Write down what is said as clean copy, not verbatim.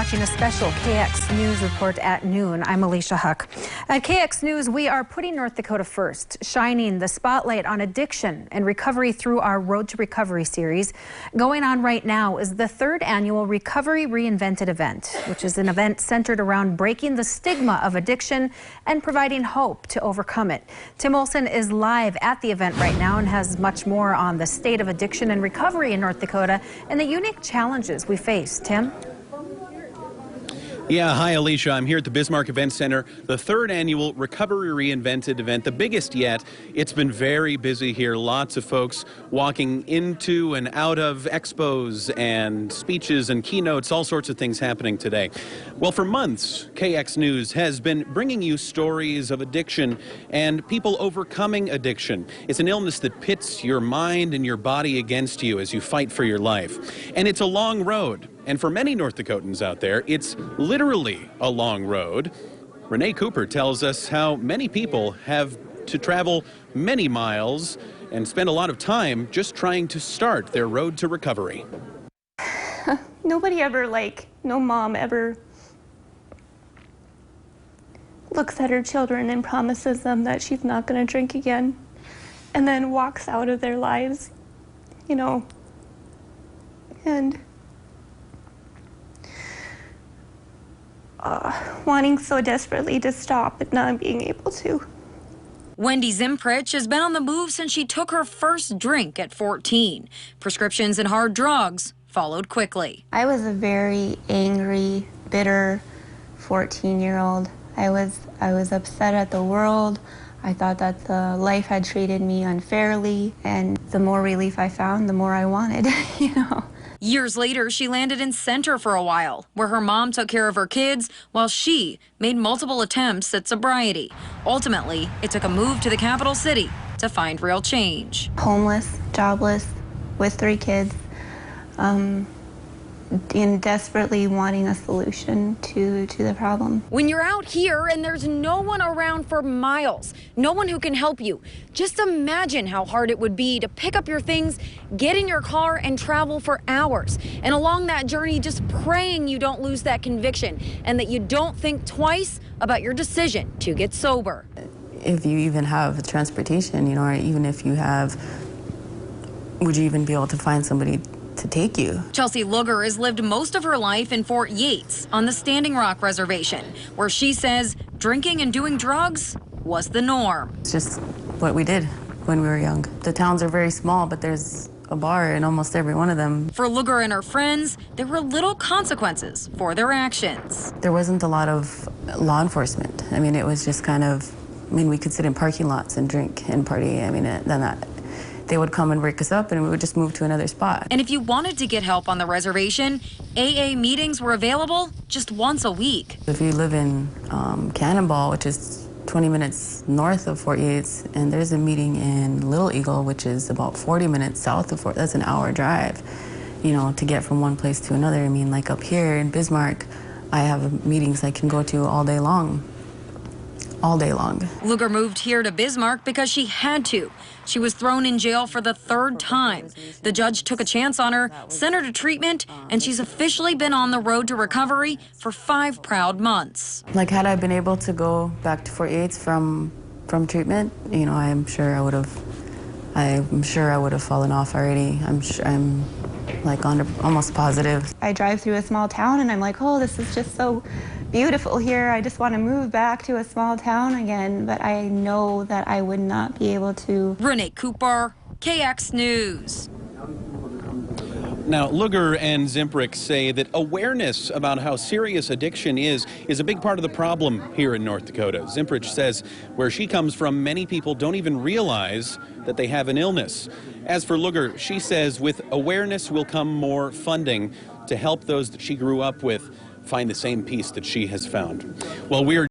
watching a special KX News report at noon. I'm Alicia Huck. At KX News, we are putting North Dakota first, shining the spotlight on addiction and recovery through our Road to Recovery series. Going on right now is the third annual Recovery Reinvented event, which is an event centered around breaking the stigma of addiction and providing hope to overcome it. Tim Olson is live at the event right now and has much more on the state of addiction and recovery in North Dakota and the unique challenges we face. Tim? Yeah, hi Alicia. I'm here at the Bismarck Event Center, the third annual Recovery Reinvented event, the biggest yet. It's been very busy here. Lots of folks walking into and out of expos and speeches and keynotes, all sorts of things happening today. Well, for months, KX News has been bringing you stories of addiction and people overcoming addiction. It's an illness that pits your mind and your body against you as you fight for your life. And it's a long road. And for many North Dakotans out there, it's literally a long road. Renee Cooper tells us how many people have to travel many miles and spend a lot of time just trying to start their road to recovery. Nobody ever, no mom ever looks at her children and promises them that she's not going to drink again and then walks out of their lives, and wanting so desperately to stop but not being able to. Wendy Zimprich has been on the move since she took her first drink at 14. Prescriptions and hard drugs followed quickly. I was a very angry, bitter 14-year-old. I was upset at the world. I thought that the life had treated me unfairly, and the more relief I found, the more I wanted, Years later, she landed in center for a while, where her mom took care of her kids while she made multiple attempts at sobriety. Ultimately, it took a move to the capital city to find real change. Homeless, jobless, with 3 kids, and desperately wanting a solution to the problem. When you're out here and there's no one around for miles, no one who can help you, just imagine how hard it would be to pick up your things, get in your car, and travel for hours. And along that journey, just praying you don't lose that conviction and that you don't think twice about your decision to get sober. If you even have transportation, or even if you have, would you even be able to find somebody to take you? Chelsea Luger has lived most of her life in Fort Yates on the Standing Rock Reservation, where she says drinking and doing drugs was the norm. It's just what we did when we were young. The towns are very small, but there's a bar in almost every one of them. For Luger and her friends, there were little consequences for their actions. There wasn't a lot of law enforcement. It was just we could sit in parking lots and drink and party. They would come and break us up and we would just move to another spot. And if you wanted to get help on the reservation, AA meetings were available just once a week. If you live in Cannonball, which is 20 minutes north of Fort Yates, and there's a meeting in Little Eagle, which is about 40 minutes south of Fort, that's an hour drive, to get from one place to another. Like up here in Bismarck, I have meetings I can go to all day long. All day long. Luger moved here to Bismarck because she had to. She was thrown in jail for the 3rd time. The judge took a chance on her, sent her to treatment, and she's officially been on the road to recovery for 5 proud months. Had I been able to go back to Fort Yates from treatment, I'm sure I would have fallen off already. I'm almost positive. I drive through a small town and I'm like, oh, this is just so beautiful here. I just want to move back to a small town again, but I know that I would not be able to. Renee Cooper, KX News. Now, Luger and Zimprich say that awareness about how serious addiction is a big part of the problem here in North Dakota. Zimprich says where she comes from, many people don't even realize that they have an illness. As for Luger, she says with awareness will come more funding to help those that she grew up with find the same peace that she has found. Well, we're